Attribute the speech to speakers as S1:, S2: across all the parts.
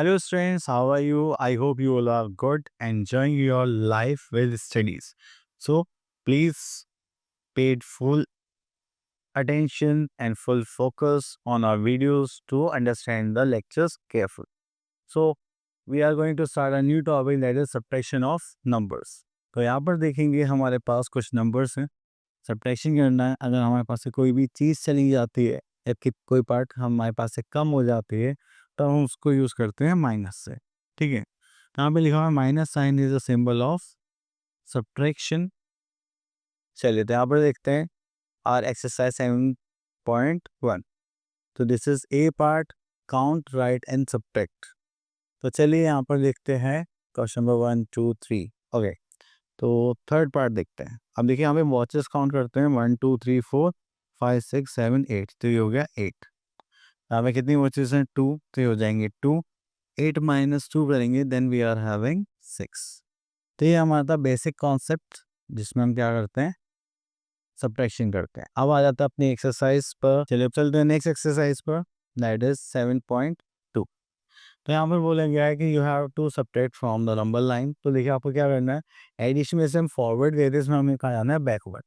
S1: Hello, students. How are you? I hope you all are good, enjoying your life with studies. So, please paid full attention and full focus on our videos to understand the lectures carefully. So, we are going to start a new topic that is subtraction of numbers. तो यहाँ पर देखेंगे हमारे पास कुछ numbers हैं. Subtraction करना है. अगर हमारे पास से कोई भी चीज़ चली जाती है या कि कोई पार्ट हमारे पास से कम हो जाती है तो हम उसको यूज़ करते हैं माइनस से. ठीक है. यहाँ पे लिखा हुआ है minus sign is a symbol of subtraction. चलिए तो यहाँ पर देखते हैं आर एक्सरसाइज 7.1. तो this is a part, count, write and subtract. तो चलिए यहाँ पर देखते हैं क्वेश्चन नंबर 1 2 3. ओके. तो थर्ड पार्ट देखते हैं. अब देखिए यहाँ पे वॉचेस काउंट करते हैं 1 2 3 4 5 6 7 8. तो ये हो गया 8. यहाँ पे कितनी वॉचेस हैं 2. तो ये हो जाएंगे 2. 8 माइनस 2 करेंगे देन वी आर हैविंग 6. तो ये हमारा था बेसिक कॉन्सेप्ट जिसमें हम क्या करते हैं सब्ट्रैक्शन करते हैं. अब आ जाता है अपनी एक्सरसाइज पर. चलिए अब चलते हैं नेक्स्ट एक्सरसाइज पर. That is 7.2. तो यहाँ पर बोला गया है कि you have to subtract from the number line. तो देखिए आपको क्या करना है. एडिशन में से हम फॉरवर्ड गए थे, इसमें हमें कहा जाना है बैकवर्ड.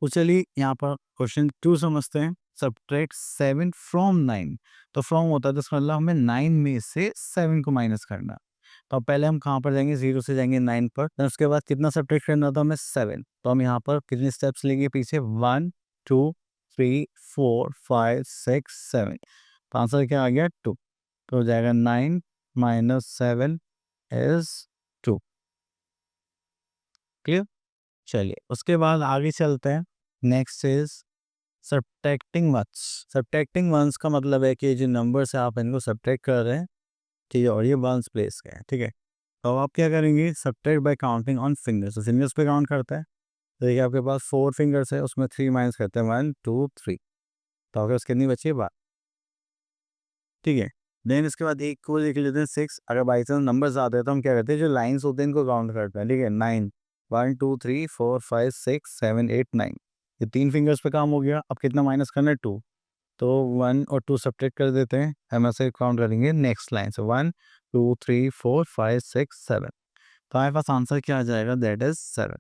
S1: तो चलिए यहाँ पर क्वेश्चन 2 समझते हैं. Subtract 7 from 9. तो फ्रॉम होता है तो इसका मतलब हमें 9 में से 7 को माइनस करना. तो अब पहले हम कहाँ पर जाएंगे, 0 से जाएंगे 9 पर. तो उसके बाद कितना सब्ट्रैक्ट करना था हमें 7. तो हम यहाँ पर कितने स्टेप्स लेंगे पीछे 1 2 3 4 5 6 7. तो आंसर क्या आ गया 2. तो हो जाएगा 9 माइनस 7 इज 2. क्लियर. चलिए उसके बाद आगे चलते हैं. Next is subtracting ones. Subtracting ones का मतलब है कि जो नंबर से आप इनको सब्ट्रैक्ट कर रहे हैं, ठीक है, और ये वंस प्लेस का है. ठीक है. तो आप क्या करेंगे subtract bye counting on fingers. तो फिंगर्स पे काउंट करता है. तो देखिए आपके पास 4 फिंगर्स है, उसमें 3 माइनस करते हैं 1 2 3. तो आपके पास कितनी बची है 12. ठीक है. देन इसके बाद एक को लिख लेते हैं 6. अगर बाई चांस नंबर्स आते हैं तो हम क्या करते हैं जो लाइन्स होते हैं इनको काउंट करते हैं. ठीक है. 9 1 2 3 4 5 6 7 8 9. ये 3 फिंगर्स पे काम हो गया. अब कितना माइनस करना है 2. तो 1 और 2 सब्ट्रैक्ट कर देते हैं. हम ऐसे काउंट करेंगे नेक्स्ट लाइन से 1 2 3 4 5 6 7. तो हमारे पास आंसर क्या आ जाएगा दैट इज 7.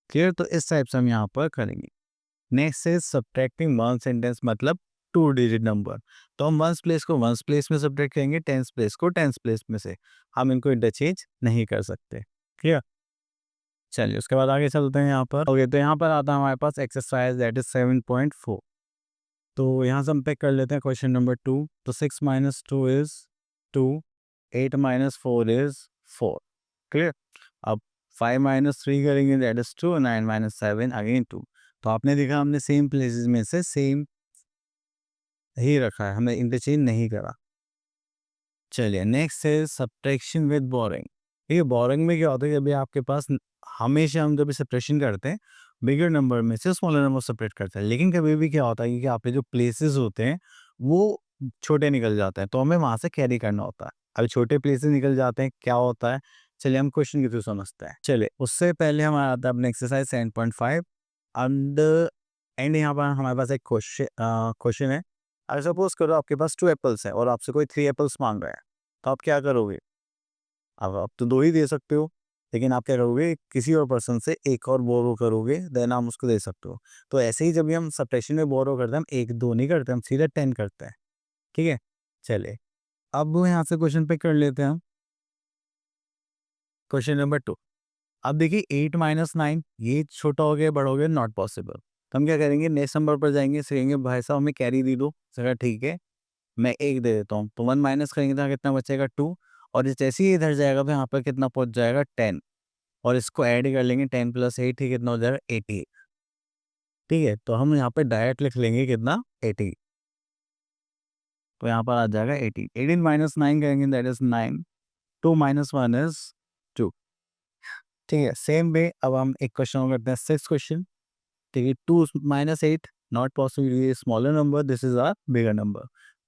S1: क्लियर. तो इस टाइप से हम यहाँ पर करेंगे. Next is subtracting one sentence मतलब 2 डिजिट नंबर. तो हम वंस प्लेस को वंस प्लेस में सब्ट्रैक्ट करेंगे, टेंस प्लेस को टेंस प्लेस में से. हम इनको इंटरचेंज नहीं कर सकते. क्लियर. चलिए उसके बाद आगे चलते हैं यहाँ पर. ओके. तो यहाँ पर आता है हमारे पास एक्सरसाइज दैट इज 7.4. तो यहाँ से हम पिक कर लेते हैं क्वेश्चन नंबर 2. तो 6 minus 2 is 2. 8 minus 4 is 4. Clear. अब 5 माइनस 3 करेंगे दैट इज 2. 9 minus 7 again 2. तो आपने देखा हमने सेम प्लेसेस में से सेम ही रखा है, हमने इंटरचेंज नहीं करा. चलिए नेक्स्ट है सब्ट्रैक्शन विद बोरिंग. ये बोरिंग में क्या होता है, जब भी आपके पास हमेशा हम जब सब्ट्रैक्शन करते हैं बिगर नंबर में से स्मॉलर नंबर सेपरेट करते हैं. लेकिन कभी भी क्या होता है कि आपके जो प्लेसेस होते हैं वो छोटे निकल जाते हैं, तो हमें वहाँ से कैरी करना होता है. अभी छोटे प्लेसेस निकल जाते हैं क्या होता है, चलिए हम क्वेश्चन के थ्रू समझते हैं. चलिए उससे पहले हमारा आता है अपने एक्सरसाइज 7.5 एंड एंड यहाँ पर हमारे पास एक क्वेश्चन है. अगर सपोज करो आपके पास 2 एप्पल्स हैं और आपसे कोई 3 एप्पल्स मांग रहा है, तो आप क्या करोगे. अब आप तो 2 ही दे सकते हो, लेकिन आप क्या करोगे किसी और पर्सन से एक और बोरो करोगे देन आप उसको दे सकते हो. तो ऐसे ही जब भी हम सब्ट्रैक्शन में बोरो करते हैं हम 1 2 नहीं करते, हम सीधा 10 करते हैं. ठीक है. चलिए अब वो यहाँ से क्वेश्चन पे कर लेते हैं हम. Question number 2. अब देखिए 8 माइनस 9 ये छोटा हो गया बड़ा हो गया नॉट पॉसिबल. तो हम क्या करेंगे नेक्स्ट नंबर पर जाएंगे, कहेंगे भाई साहब हमें कैरी दे दो. सर ठीक है मैं 1 दे देता हूँ. तो 1 माइनस करेंगे तो कितना बचेगा 2. और जैसे ही इधर जाएगा तो यहाँ पर कितना पहुँच जाएगा 10. और इसको ऐड कर लेंगे 10 प्लस 8 ही कितना हो जाएगा 80. ठीक है. तो हम यहाँ पे डायरेक्ट लिख लेंगे कितना 80. तो यहाँ पर आ जाएगा 80. 18 माइनस 9 करेंगे दैट इज 9. 2 minus 1 is 2. ठीक है. सेम वे अब हम एक क्वेश्चन और करते हैं 6 क्वेश्चन. ठीक है. 2 minus 8 not possible, smaller number, this is our bigger number.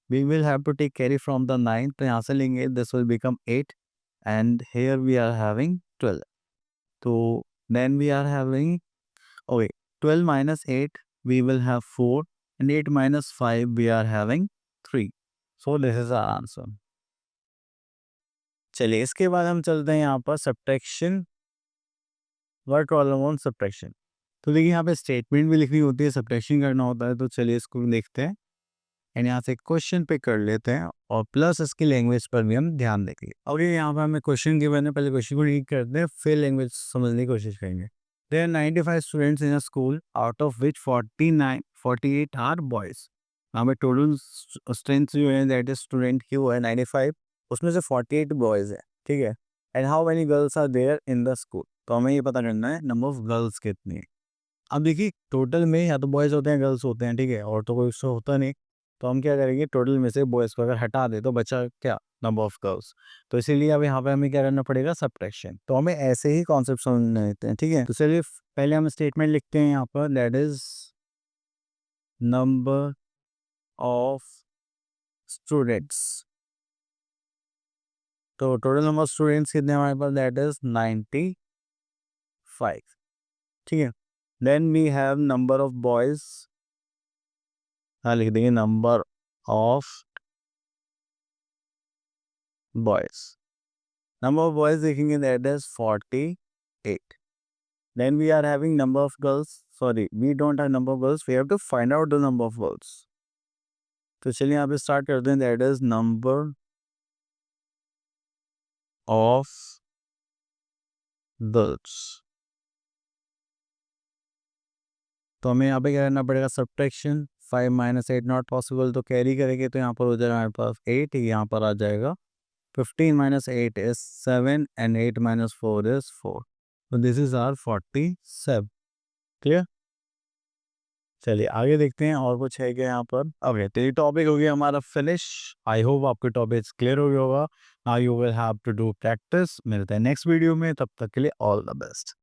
S1: We will have to take carry from the 9. तो यहाँ से लेंगे this will become 8 and here we are having 12. तो then we are having okay 12 minus 8 we will have 4 and 8 minus 5 we are having 3. So this is our answer. चलिए इसके बाद हम चलते हैं यहाँ पर subtraction, word problem on subtraction. तो देखिए यहाँ पे स्टेटमेंट भी लिखनी होती है, सब्ट्रैक्शन करना होता है। तो चलिए इसको देखते हैं एंड यहाँ से क्वेश्चन पे कर लेते हैं और प्लस इसकी लैंग्वेज पर भी हम ध्यान देंगे। अब ये यहाँ पर हमें क्वेश्चन गिवन है, पहले क्वेश्चन को रीड करते हैं फिर लैंग्वेज समझने की कोशिश करेंगे। There are 95 students in a school out of which 48 are boys. यहाँ पे टोटल स्ट्रेंथ जो है दैट इज स्टूडेंट की वो है 95, उसमें से 48 बॉयज है, ठीक है। And how many girls are there in the school, तो हमें ये पता करना है नंबर ऑफ गर्ल्स कितनी है। अब देखिए टोटल में या तो बॉयज होते हैं गर्ल्स होते हैं, ठीक है, और तो कोई उससे होता नहीं। तो हम क्या करेंगे, टोटल में से बॉयज को अगर हटा दे तो बचा क्या, नंबर ऑफ गर्ल्स। तो इसीलिए अब यहाँ पे हमें क्या करना पड़ेगा, सब्ट्रैक्शन। तो हमें ऐसे ही कॉन्सेप्ट समझने देते हैं, ठीक है। तो चलिए पहले हम स्टेटमेंट लिखते हैं यहाँ पर, that is number of students. तो टोटल नंबर ऑफ स्टूडेंट्स कितने हमारे पास, दैट इज 95, ठीक है। Then we have number of boys, हाँ लिख देंगे number of boys. Number of boys देखेंगे that is 48. Then we are having number of girls. Sorry, we don't have number of girls. We have to find out the number of girls. तो चलिए यहाँ पे start करते हैं, that is number of girls. तो हमें यहाँ पे क्या करना पड़ेगा, सब्ट्रैक्शन। 5 - 8 नॉट पॉसिबल, तो कैरी करेंगे तो यहाँ पर हो जाएगा हमारे पास 8, यहाँ पर आ जाएगा 15 - 8 is 7 and 8 - 4 is 4. So this is our 47. Clear. चलिए आगे देखते हैं और कुछ है क्या यहाँ पर। ओके, तो ये टॉपिक हो गया हमारा फिनिश। आई होप आपके टॉपिक क्लियर हो गया होगा। Now you will have to do practice. मिलते हैं नेक्स्ट वीडियो में, तब तक के लिए ऑल द बेस्ट।